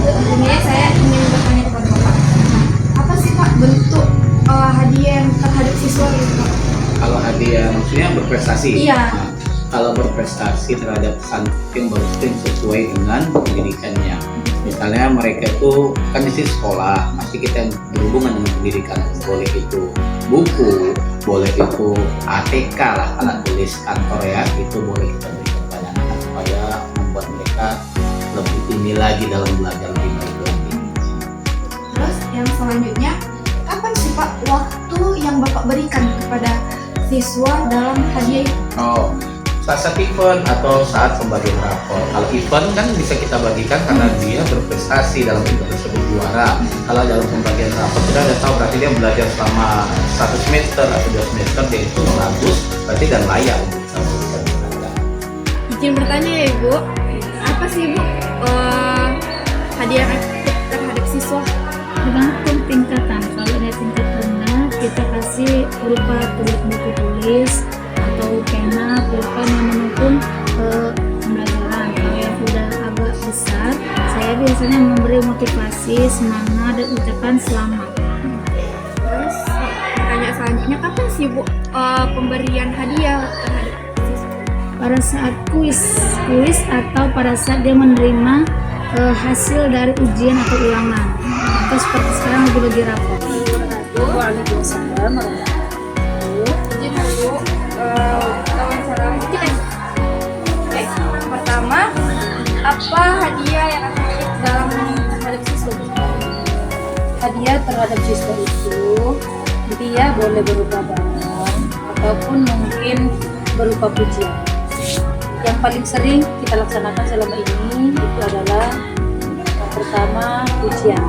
Sebelumnya saya ingin bertanya kepada Bapak, apa sih Pak bentuk hadiah terhadap siswa gitu Pak? Kalau hadiah maksudnya berprestasi? Iya. Nah, kalau berprestasi terhadap santri yang bagus itu yang sesuai dengan pendidikannya. Misalnya mereka itu kan di sekolah, pasti kita berhubungan dengan pendidikan. Boleh itu buku, boleh itu ATK lah, alat tulis kantor ya, itu boleh kita berikan kepada anak supaya membuat mereka lebih tinggi lagi dalam belajar lebih baik lagi. Terus yang selanjutnya, kapan sih Pak waktu yang Bapak berikan kepada siswa dalam hadiah itu? Oh, saat event atau saat pembagian rapor. Kalau event kan bisa kita bagikan karena dia berprestasi dalam event tersebut juara. Kalau dalam pembagian rapor kita udah tahu berarti dia belajar selama 1 semester atau 2 semester, dia itu bagus berarti dan layak untuk kita berikan penghargaan. Izin bertanya ya Ibu, apa sih Ibu hadiah terhadap siswa? Tergantung tingkatan. Kalau dia tingkat rendah, kita kasih berupa buku tulis atau pena, pulpen yang mendukung pembelajaran. Kalau yang sudah agak besar, saya biasanya memberi motivasi, semangat, dan ucapan selamat. Terus pertanyaan selanjutnya, kapan sih Bu pemberian hadiah terhadap siswa? Pada saat kuis atau pada saat dia menerima hasil dari ujian atau ulangan, atau seperti sekarang lagi rapor. Waalaikumsalam warahmatullahi. Izin dulu wawancara mungkin ya. Oke, pertama, apa hadiah yang akan diberikan dalam terhadap siswa? Hadiah terhadap siswa itu dia boleh berupa barang ataupun mungkin berupa pujian. Yang paling sering kita laksanakan selama ini itu adalah yang pertama pujian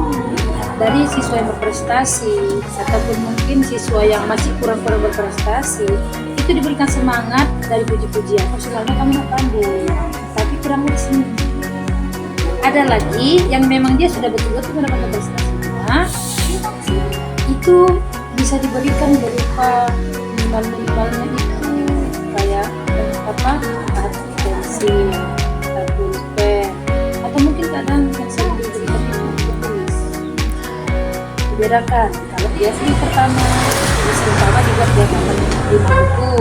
dari siswa yang berprestasi ataupun mungkin siswa yang masih kurang berprestasi, itu diberikan semangat dari puji-pujian. Maksudnya kamu pandai, tapi kurang di sini. Ada lagi yang memang dia sudah betul-betul mendapatkan prestasinya, itu bisa diberikan berupa minimalnya itu kayak pensil atau pulpen, atau mungkin kadang yang sering diberikan itu tulis. Dibedakan kalau dia sih pertama dibuat dia dapat 5 buku,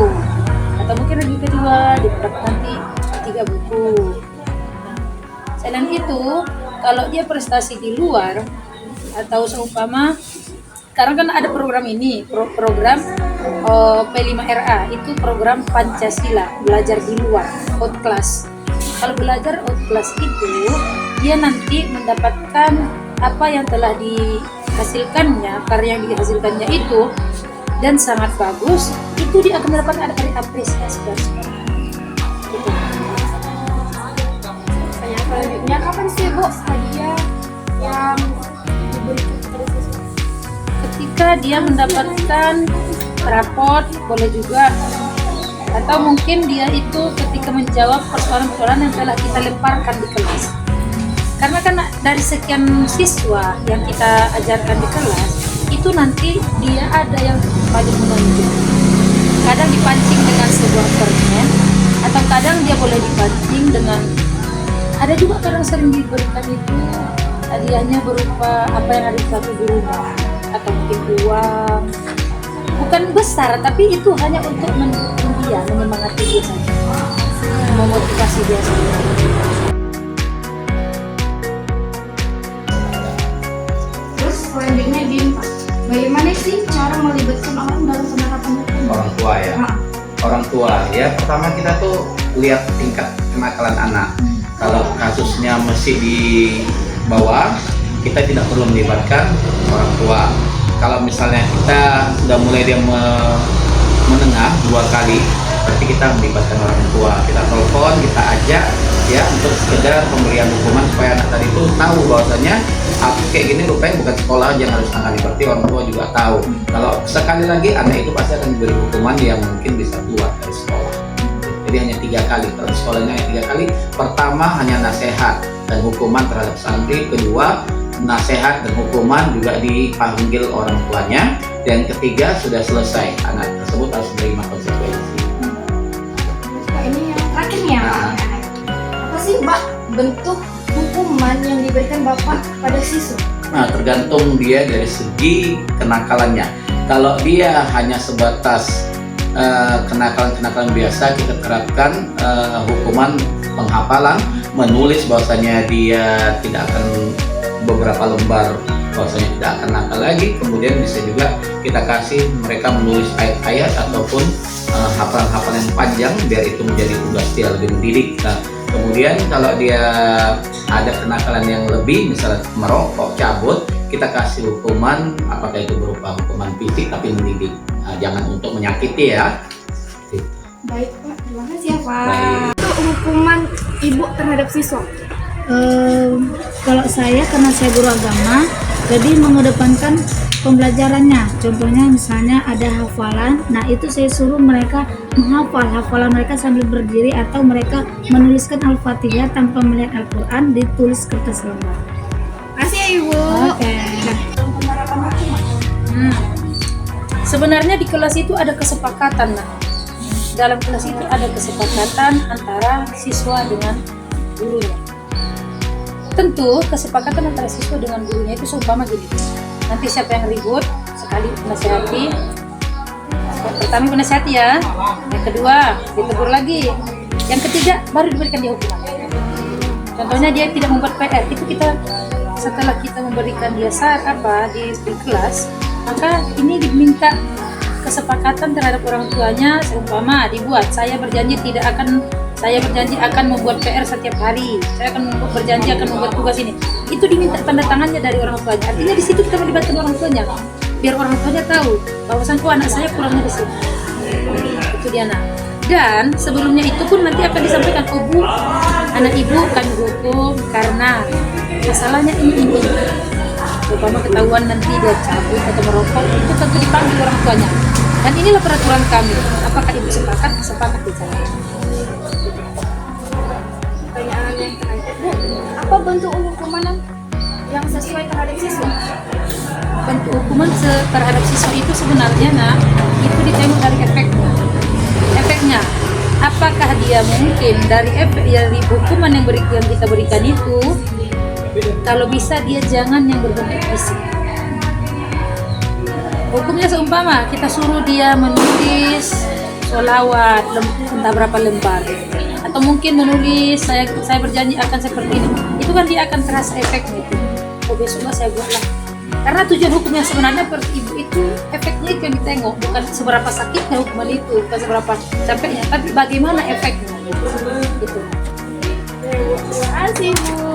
atau mungkin lagi kedua dibuat nanti 3 buku. Selain itu, kalau dia prestasi di luar atau seumpama sekarang kan ada program ini, program P5RA, itu program Pancasila, belajar di luar, outclass. Kalau belajar outclass itu, dia nanti mendapatkan apa yang telah dihasilkannya, karya yang dihasilkannya itu, dan sangat bagus, itu dia akan mendapatkan ada apresiasi dari sekolah. Gitu. Pertanyaan selanjutnya, kapan sih Bu hadiah yang diberikan kepada siswa? Ketika dia mendapatkan raport, boleh juga, atau mungkin dia itu ketika menjawab persoalan-persoalan yang telah kita lemparkan di kelas. Karena kan dari sekian siswa yang kita ajarkan di kelas, itu nanti dia ada yang paling menonjol. Kadang dipancing dengan sebuah permen, atau kadang dia boleh dipancing dengan, ada juga kadang sering diberikan itu hadiahnya berupa apa yang ada di satu di rumah, atau mungkin uang, bukan besar, tapi itu hanya untuk mendukung dia, menyemangati dia saja, memotivasi dia saja. Terus selanjutnya gini Pak, bagaimana sih cara melibatkan orang dalam penerapan hukum? Orang tua ya. Nah, Orang tua ya, pertama kita tuh lihat tingkat kenakalan anak. Kalau kasusnya masih di bawah, kita tidak perlu melibatkan orang tua. Kalau misalnya kita sudah mulai dia menengah 2 kali, berarti kita melibatkan orang tua. Kita telepon, kita ajak ya untuk sekedar pemberian hukuman supaya anak tadi itu tahu bahwasanya kayak gini rupanya bukan sekolah aja yang harus tangani, berarti orang tua juga tahu. Kalau sekali lagi anak itu pasti akan diberi hukuman yang mungkin bisa keluar dari sekolah. dia hanya 3 kali. Kalau di sekolahnya hanya 3 kali. Pertama hanya nasihat dan hukuman terhadap santri. Kedua, nasihat dan hukuman juga dipanggil orang tuanya. Dan ketiga, sudah selesai, anak tersebut harus menerima konsekuensi. Terus Pak, ini yang terakhir nih ya Pak. Apa sih Pak bentuk hukuman yang diberikan Bapak pada siswa? Nah, tergantung dia dari segi kenakalannya. Kalau dia hanya sebatas kenakalan-kenakalan biasa, kita terapkan hukuman penghafalan, menulis bahwasanya dia tidak akan beberapa lembar, bahwasanya tidak akan nakal lagi. Kemudian bisa juga kita kasih mereka menulis ayat-ayat ataupun hafalan-hafalan yang panjang biar itu menjadi tugas dia lebih mendidik. Nah, kemudian kalau dia ada kenakalan yang lebih, misalnya merokok, cabut, kita kasih hukuman, apakah itu berupa hukuman fisik tapi mendidik. Nah, jangan untuk menyakiti ya. Baik Pak, terima kasih ya Pak. Baik. Itu hukuman ibu terhadap siswa. Kalau saya, karena saya guru agama, jadi mengedepankan pembelajarannya. Contohnya misalnya ada hafalan, nah itu saya suruh mereka menghafal hafalan mereka sambil berdiri, atau mereka menuliskan Al-Fatihah tanpa melihat Al-Quran, ditulis kertas lembar. Makasih ya Ibu. Oke. Nah, penerapan hukuman. Sebenarnya di kelas itu ada kesepakatan, nah. Dalam kelas itu ada kesepakatan antara siswa dengan gurunya. Tentu kesepakatan antara siswa dengan gurunya itu seumpama gini. Nanti siapa yang ribut sekali menasihati, pertama menasihati ya, yang kedua ditegur lagi, yang ketiga baru diberikan dia hukuman. Contohnya dia tidak membuat PR, itu kita setelah kita memberikan dia di kelas, maka ini diminta kesepakatan terhadap orang tuanya. Seumpama dibuat, saya berjanji akan membuat PR setiap hari, saya akan berjanji akan membuat tugas ini. Itu diminta tanda tangannya dari orang tuanya. Artinya di situ kita melibatkan orang tuanya, biar orang tuanya tahu bahwasan anak saya kurangnya di sini. Itu dia nak. Dan sebelumnya itu pun nanti akan disampaikan, Bu, anak ibu kami hukum karena masalahnya ini. Umpama ketahuan nanti dia cabut atau merokok, itu tentu dipanggil orang tuanya. Dan inilah peraturan kami. Apakah ibu sepakat? Sepakat di sana. Pertanyaan yang terakhir Bu, apa bentuk hukuman yang sesuai terhadap siswa? Bentuk hukuman terhadap siswa itu sebenarnya itu ditengok dari efeknya. Apakah dia mungkin dari hukuman yang kita berikan itu, kalau bisa dia jangan yang berbentuk fisik. Hukumnya seumpama kita suruh dia menulis sholawat entah berapa lembar, atau mungkin menulis saya berjanji akan seperti ini, itu kan dia akan terasa efeknya itu. Oh, besoknya saya buatlah. Karena tujuan hukumnya sebenarnya per ibu itu efeknya itu yang ditengok, bukan seberapa sakitnya hukuman itu, bukan seberapa capeknya, tapi bagaimana efeknya gitu. Terima kasih Bu.